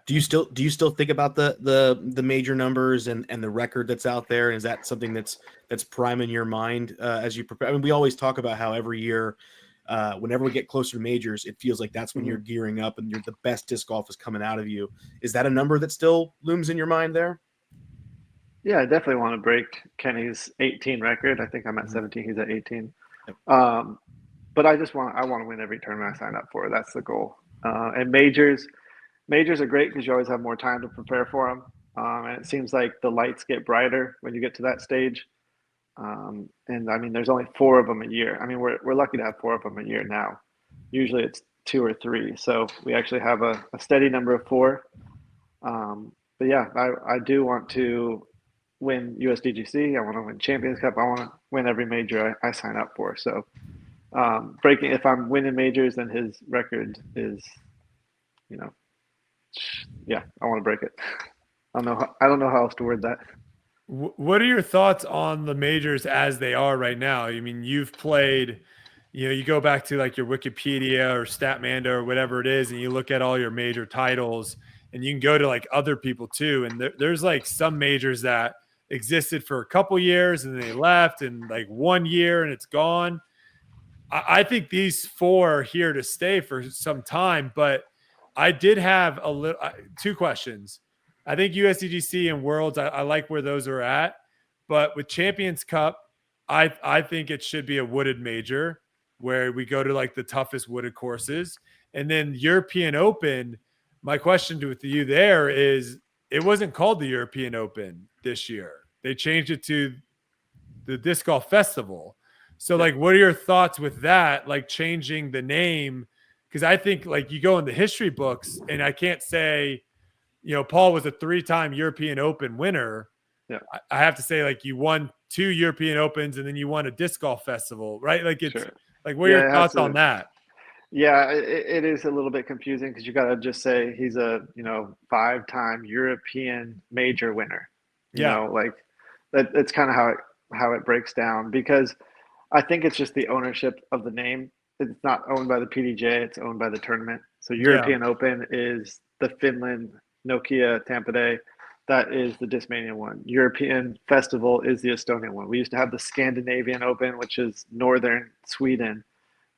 Do you still think about the major numbers and the record that's out there? And is that something that's prime in your mind as you prepare? I mean, we always talk about how every year, whenever we get closer to majors, it feels like that's when you're gearing up and the best disc golf is coming out of you. Is that a number that still looms in your mind there? Yeah, I definitely want to break Kenny's 18 record. I think I'm at Mhm. 17. He's at 18. Yep. But I want to win every tournament I sign up for. That's the goal. And majors are great because you always have more time to prepare for them. And it seems like the lights get brighter when you get to that stage. And I mean, there's only four of them a year. I mean, we're lucky to have four of them a year now. Usually it's two or three. So we actually have a steady number of four. But yeah, I do want to win USDGC. I want to win Champions Cup. I want to win every major I sign up for. So breaking, if I'm winning majors, then his record is, you know, yeah, I want to break it. I don't know how else to word that. What are your thoughts on the majors as they are right now? I mean, you've played, you go back to like your Wikipedia or Statmanda or whatever it is, and you look at all your major titles, and you can go to like other people too. And there's like some majors that existed for a couple years and they left, and like 1 year and it's gone. I think these four are here to stay for some time, but I did have two questions. I think USDGC and Worlds, I like where those are at. But with Champions Cup, I think it should be a wooded major where we go to like the toughest wooded courses. And then European Open, my question to you there is, it wasn't called the European Open this year. They changed it to the Disc Golf Festival. So like, what are your thoughts with that? Like changing the name? Because I think like you go in the history books and I can't say, Paul was a 3-time European Open winner. Yeah. I have to say, like, you won 2 European Opens and then you won a disc golf festival, right? Like, it's like, what are your thoughts on that? Yeah, it is a little bit confusing because you got to just say he's a 5-time European major winner. Like that's kind of how it breaks down, because I think it's just the ownership of the name. It's not owned by the PDJ; it's owned by the tournament. So European Open is the Finland Nokia Tampa Day. That is the Discmania one. European Festival is the Estonian one. We used to have the Scandinavian Open, which is northern Sweden.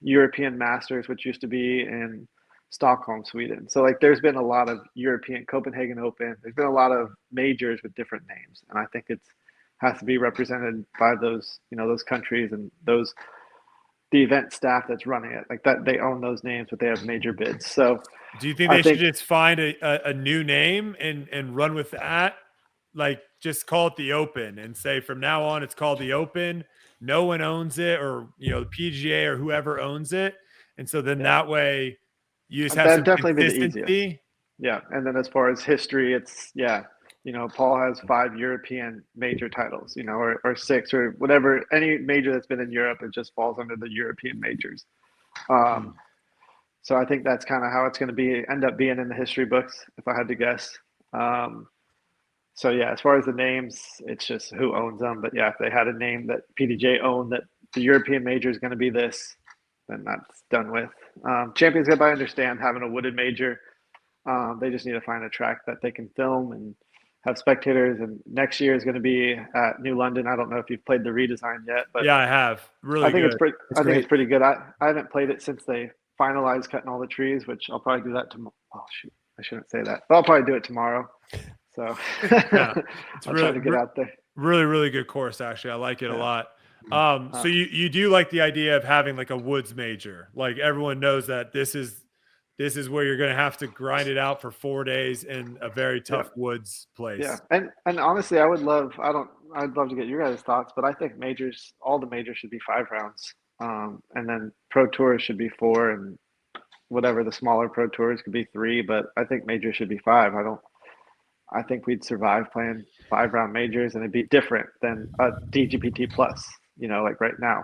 European Masters, which used to be in Stockholm, Sweden. So like there's been a lot of European Copenhagen Open. There's been a lot of majors with different names. And I think it's has to be represented by those, those countries and the event staff that's running it. Like that, they own those names, but they have major bids. So do you think they should just find a new name and run with that? Like just call it the Open and say from now on it's called the Open. No one owns it, or the PGA or whoever owns it. And so then that way you just have some consistency. Yeah. And then as far as history, it's Paul has 5 European major titles, or 6 or whatever. Any major that's been in Europe, it just falls under the European majors. So I think that's kind of how it's going to end up being in the history books, if I had to guess. So yeah, as far as the names, it's just who owns them. But yeah, if they had a name that PDJ owned, that the European major is going to be this, then that's done with. Champions Cup, I understand having a wooded major. They just need to find a track that they can film and have spectators. And next year is going to be at New London. I don't know if you've played the redesign yet, but yeah, I have. Really, I think good. I think it's pretty good. I haven't played it since they finalized cutting all the trees, which I'll probably do that tomorrow. Oh shoot, I shouldn't say that, but I'll probably do it tomorrow. So yeah, I'll try to get out there. Really, really good course. Actually, I like it a lot. So you do like the idea of having like a woods major, like everyone knows that this is where you're going to have to grind it out for 4 days in a very tough woods place. Yeah. And honestly, I'd love to get your guys' thoughts, but I think all the majors should be 5 rounds. And then pro tours should be 4, and whatever the smaller pro tours could be 3, but I think majors should be 5. I think we'd survive playing 5-round majors, and it'd be different than a DGPT plus, like right now.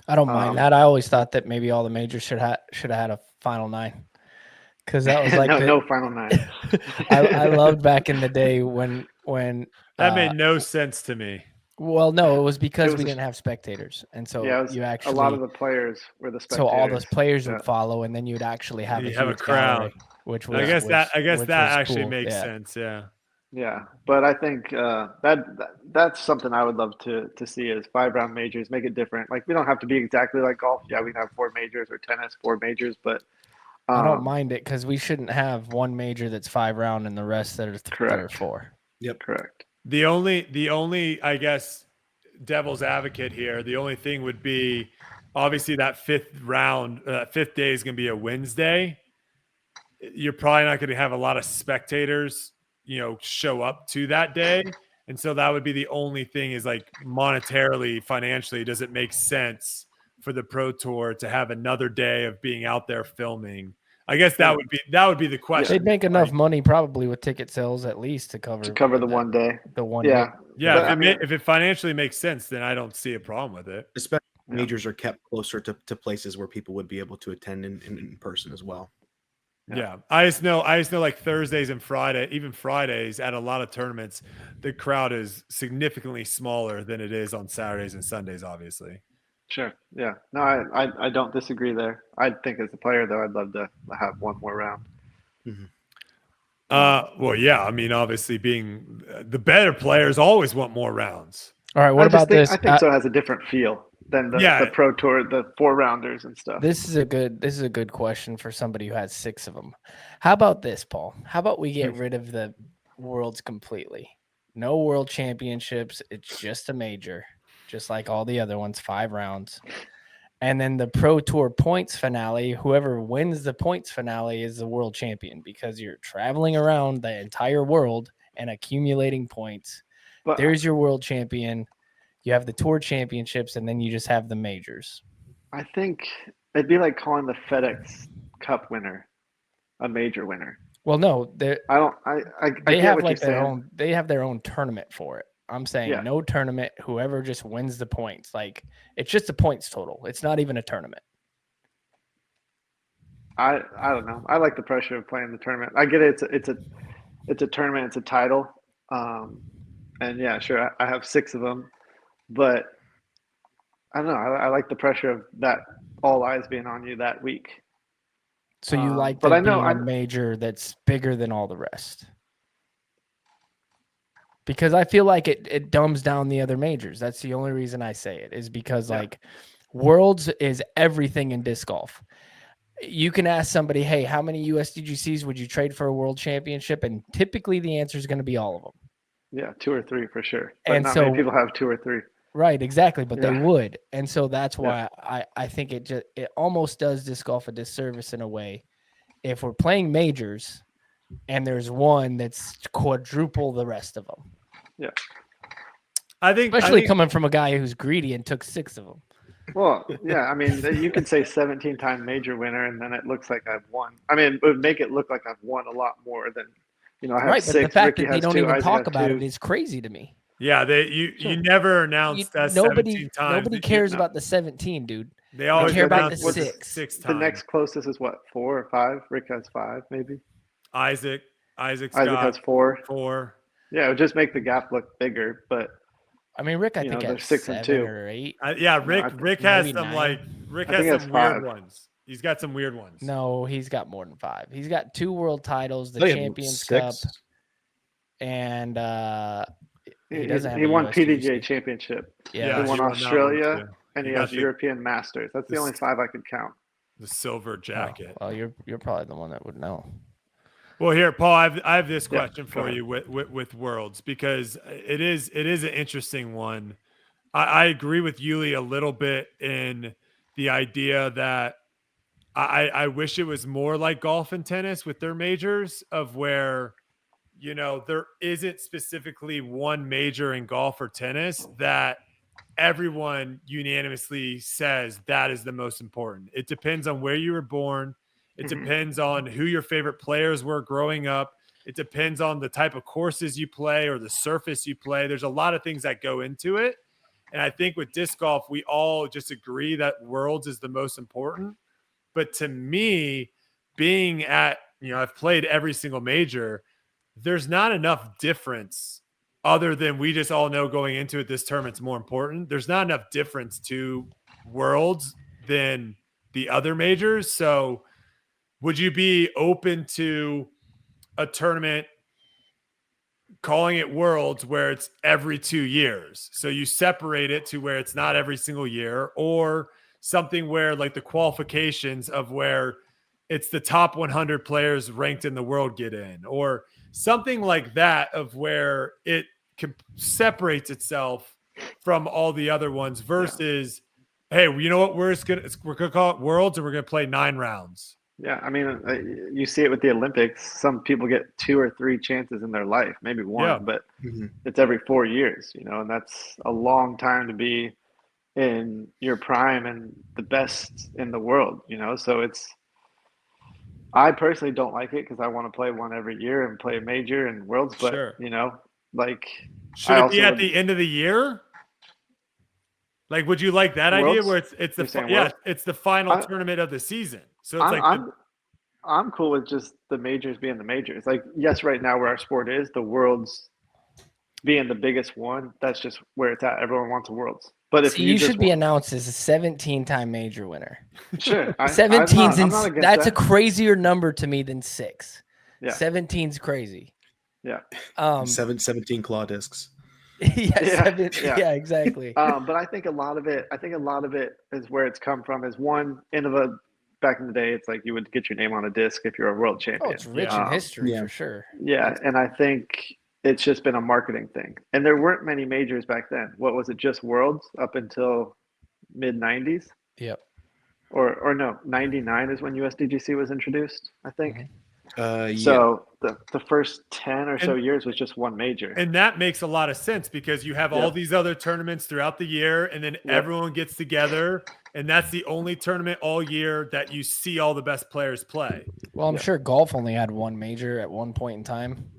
I don't mind that. I always thought that maybe all the majors should have had a final 9, because that was like no final 9. I loved back in the day when that made no sense to me. Well, no, it was because was we a- didn't have spectators, and so Yeah, it was you a actually lot of the players were the so all those spectators. players Yeah. would follow, and then you'd actually have a You have a huge crowd. gallery, which I was guess which that was actually cool. makes Yeah. sense. Yeah. Yeah, but I think that's something I would love to see is 5 round majors, make it different. Like we don't have to be exactly like golf. Yeah, we can have 4 majors or tennis, 4 majors, but I don't mind it because we shouldn't have one major that's 5 round and the rest that are that are 4. Yep, correct. The only I guess devil's advocate here, the only thing would be obviously that 5th day is going to be a Wednesday. You're probably not going to have a lot of spectators, show up to that day. And so that would be the only thing is like monetarily, financially, does it make sense for the Pro Tour to have another day of being out there filming? I guess that would be the question. They'd make enough money probably with ticket sales at least to cover the one day. The one Yeah. day. Yeah, But, if it financially makes sense, then I don't see a problem with it. especially majors are kept closer to places where people would be able to attend in person as well. Yeah. I just know like Thursdays and even Fridays at a lot of tournaments, the crowd is significantly smaller than it is on Saturdays and Sundays, obviously. Sure. Yeah. No, I don't disagree there. I think as a player though, I'd love to have one more round. Mm-hmm. Well, yeah. I mean, obviously being the better players always want more rounds. All right. What about this? I think so has a different feel than the Pro Tour, the 4-rounders and stuff. This is a good question for somebody who has 6 of them. How about this, Paul? How about we get rid of the worlds completely? No world championships. It's just a major, just like all the other ones, 5 rounds. And then the Pro Tour points finale, whoever wins the points finale is the world champion because you're traveling around the entire world and accumulating points. But there's your world champion. You have the tour championships, and then you just have the majors. I think it'd be like calling the FedEx Cup winner a major winner. Well, no, they they have like their own. They have their own tournament for it. I'm saying no tournament. Whoever just wins the points, like it's just a points total. It's not even a tournament. I don't know. I like the pressure of playing the tournament. I get it. It's a tournament. It's a title. And yeah, sure. I have 6 of them. But I don't know. I like the pressure of that all eyes being on you that week. So you like being a major that's bigger than all the rest? Because I feel like it dumbs down the other majors. That's the only reason I say it is because like Worlds is everything in disc golf. You can ask somebody, hey, how many USDGCs would you trade for a world championship? And typically the answer is going to be all of them. Yeah, 2 or 3 for sure. But and not so many people have 2 or 3. Right, exactly. But they would. And so that's why I think it almost does disc golf a disservice in a way. If we're playing majors and there's one that's quadruple the rest of them. Yeah. Especially coming from a guy who's greedy and took 6 of them. Well, yeah, I mean, you could say 17-time major winner, and then it looks like I've won. I mean, it would make it look like I've won a lot more than, I have 6. But the fact Ricky that they don't 2, even Isaac talk about 2. it is crazy to me. Yeah, you never announced that 17 times. Nobody cares about the 17, dude. They always care about the 6 times. The next closest is what, 4 or 5? Rick has 5, maybe. Isaac has 4. 4. Yeah, it would just make the gap look bigger, but I mean, Rick, I think has 6 and 2 or 8. Rick has some 9. Rick has some weird ones. He's got some weird ones. No, he's got more than 5. He's got 2 world titles, the Champions Cup, and he doesn't have he won USDGC. PDGA Championship. Yeah, he won Australia, and he has European Masters. That's the only 5 I could count. The silver jacket. Well, you're probably the one that would know. Well, here, Paul, I have this question for you with Worlds because it is an interesting one. I agree with Yuli a little bit in the idea that I wish it was more like golf and tennis with their majors of where, there isn't specifically one major in golf or tennis that everyone unanimously says that is the most important. It depends on where you were born. It depends on who your favorite players were growing up. It depends on the type of courses you play or the surface you play. There's a lot of things that go into it. And I think with disc golf, we all just agree that Worlds is the most important. But to me, being at, I've played every single major, there's not enough difference other than we just all know going into it, this tournament's more important. There's not enough difference to Worlds than the other majors. So would you be open to a tournament calling it Worlds where it's every 2 years? So you separate it to where it's not every single year, or something where like the qualifications of where it's the top 100 players ranked in the world get in, or something like that, of where it separates itself from all the other ones versus, hey, you know what? We're gonna call it Worlds and we're gonna play 9 rounds. Yeah, I mean, you see it with the Olympics. Some people get 2 or 3 chances in their life, maybe 1, but it's every 4 years, and that's a long time to be in your prime and the best in the world, So I personally don't like it because I want to play one every year and play a major and Worlds, but Sure. like, should it be at the end of the year? Like, would you like that idea where it's the final tournament of the season? So it's I'm cool with just the majors being the majors. Like, yes, right now where our sport is, the Worlds being the biggest one, that's just where it's at. Everyone wants a Worlds. But if you should be announced as a 17-time major winner. Sure. 17's that's a crazier number to me than 6. Yeah. 17's crazy. Yeah. 17 claw discs. Yeah, exactly. But I think a lot of it is where it's come from is one back in the day, it's like you would get your name on a disc if you're a world champion. Oh, it's rich in history for sure. Yeah, and I think it's just been a marketing thing. And there weren't many majors back then. What was it, just Worlds up until mid-90s? Yep. Or no, 99 is when USDGC was introduced, I think. So the first 10 or so years was just one major. And that makes a lot of sense because you have all these other tournaments throughout the year, and then everyone gets together, and that's the only tournament all year that you see all the best players play. Well, I'm sure golf only had one major at one point in time,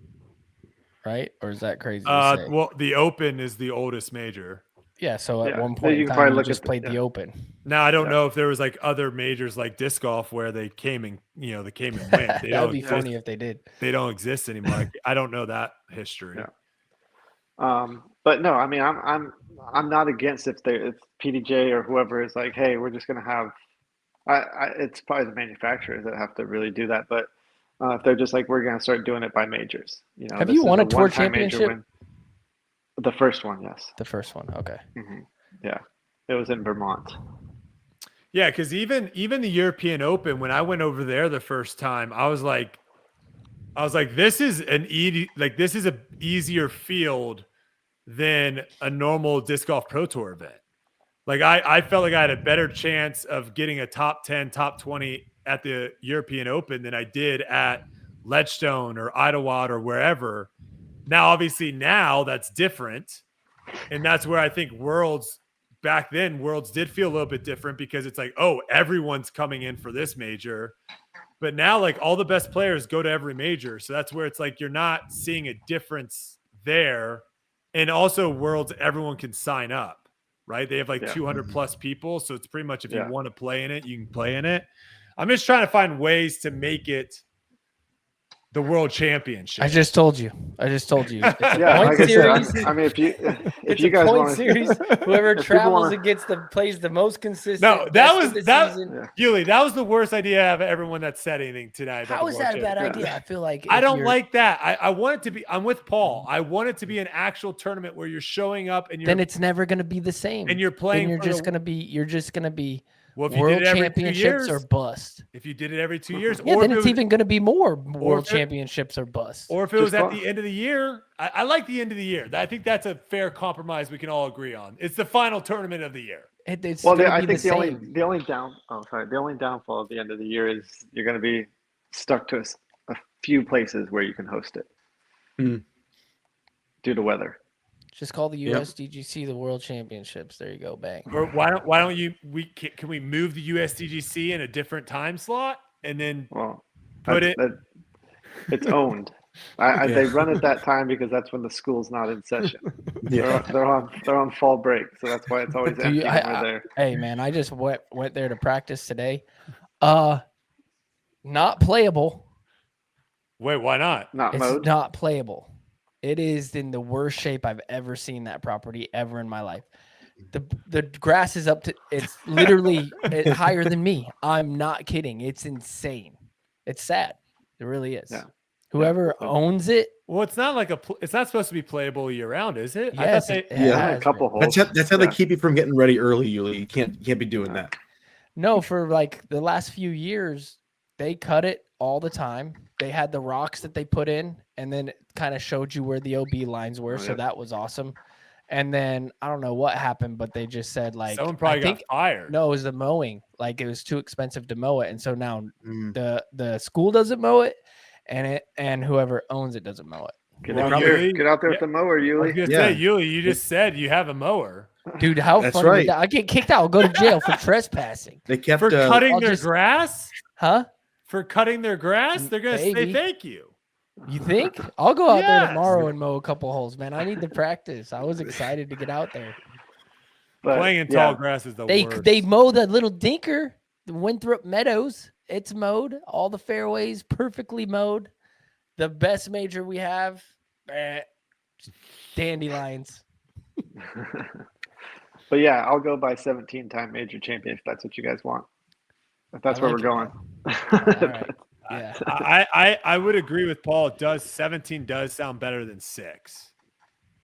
right? Or is that crazy to say? Well, the Open is the oldest major. Yeah, so at one point in time, you just played the Open. Now, I don't know if there was like other majors like disc golf where they came and win. That would be funny if they did. They don't exist anymore. I don't know that history. Yeah. But no, I mean, I'm not against if PDJ or whoever is like, hey, we're just going to have. It's probably the manufacturers that have to really do that, but if they're just like, we're going to start doing it by majors. Have you won a tour championship? The first one, yes. The first one, okay. Mm-hmm. Yeah, it was in Vermont. Yeah, because even the European Open, when I went over there the first time, I was like, this is an easier field than a normal disc golf pro tour event. Like I felt like I had a better chance of getting a top 10, top 20 at the European Open than I did at Ledgestone or Idlewild or wherever. Now, obviously, that's different. And that's where I think Worlds did feel a little bit different because it's like, oh, everyone's coming in for this major. But now, like, all the best players go to every major. So that's where it's like you're not seeing a difference there. And also, Worlds, everyone can sign up, right? They have like 200 plus people. So it's pretty much if you want to play in it, you can play in it. I'm just trying to find ways to make it the World Championship. I just told you. It's a point series. I mean, if you guys want series, whoever travels and plays the most consistent. No, Yuli, that was the worst idea of everyone that said anything tonight. How is that a bad idea? I feel like I don't like that. I want it to be. I'm with Paul. I want it to be an actual tournament where you're showing up and then it's never going to be the same. And you're playing. You're just going to be. Well, if you World did it every Championships 2 years, or bust. If you did it every 2 years, then it's even going to be more World Championships or bust. Or if it was at the end of the year, I like the end of the year. I think that's a fair compromise we can all agree on. It's the final tournament of the year. I think the only downfall of the end of the year is you're going to be stuck to a few places where you can host it due to weather. Just call the USDGC the World Championships. There you go, bang. Or why don't can we move the USDGC in a different time slot and then it's owned. They run at that time because that's when the school's not in session. They're on fall break, so that's why it's always empty when we're there. Hey man, I just went there to practice today. Not playable. Wait, why not? It's not playable. It is in the worst shape I've ever seen that property ever in my life. The grass is up to, it's literally higher than me. I'm not kidding. It's insane. It's sad. It really is. Yeah. Whoever owns it. Well, it's not like it's not supposed to be playable year round, is it? Yes, I thought a couple holes. That's how they keep you from getting ready early, Yuli. You can't be doing that. No, for like the last few years, they cut it all the time. They had the rocks that they put in, and then it kind of showed you where the OB lines were. So that was awesome. And then I don't know what happened, but they just said like someone probably got fired. No, it was the mowing. Like it was too expensive to mow it, and so now the school doesn't mow it, and whoever owns it doesn't mow it. Get out there with the mower, Yuli. I was gonna say, Yuli, you just said you have a mower. Dude, how funny would that? I get kicked out. I'll go to jail for trespassing. They kept for cutting their grass? Huh? For cutting their grass? They're gonna say thank you. You think? I'll go out there tomorrow and mow a couple holes, man. I need to practice. I was excited to get out there. But, playing in tall grass is the worst. They mow the little dinker, the Winthrop Meadows. It's mowed. All the fairways perfectly mowed. The best major we have, dandelions. But yeah, I'll go by 17-time major champion if that's what you guys want. If that's where we're going. All right. Yeah. I would agree with Paul. 17 does sound better than 6.